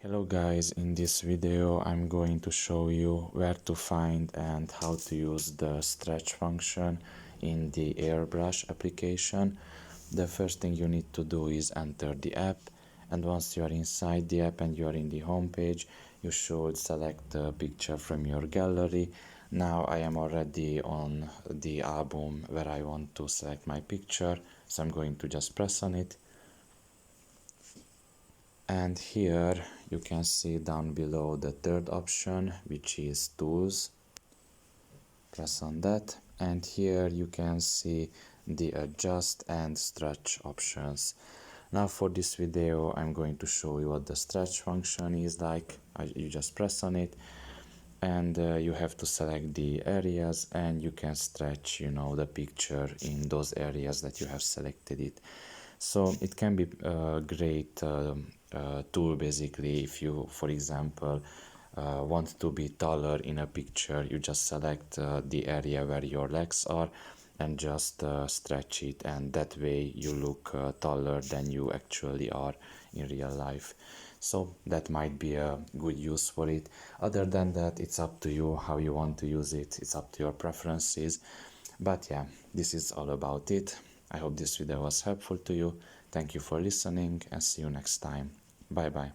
Hello guys, in this video I'm going to show you where to find and how to use the stretch function in the AirBrush application. The first thing you need to do is enter the app, and once you are inside the app and you are in the home page, you should select a picture from your gallery. Now I am already on the album where I want to select my picture, so I'm going to just press on it. And here you can see down below the third option, which is tools. Press on that, and here you can see the adjust and stretch options. Now for this video I'm going to show you what the stretch function is like. You just press on it, and you have to select the areas, and you can stretch the picture in those areas that you have selected it. So it can be a great tool basically if you, for example, want to be taller in a picture. You just select the area where your legs are and just stretch it, and that way you look taller than you actually are in real life. So that might be a good use for it. Other than that, it's up to you how you want to use it. It's up to your preferences. But yeah, this is all about it. I hope this video was helpful to you. Thank you for listening, and see you next time. Bye bye.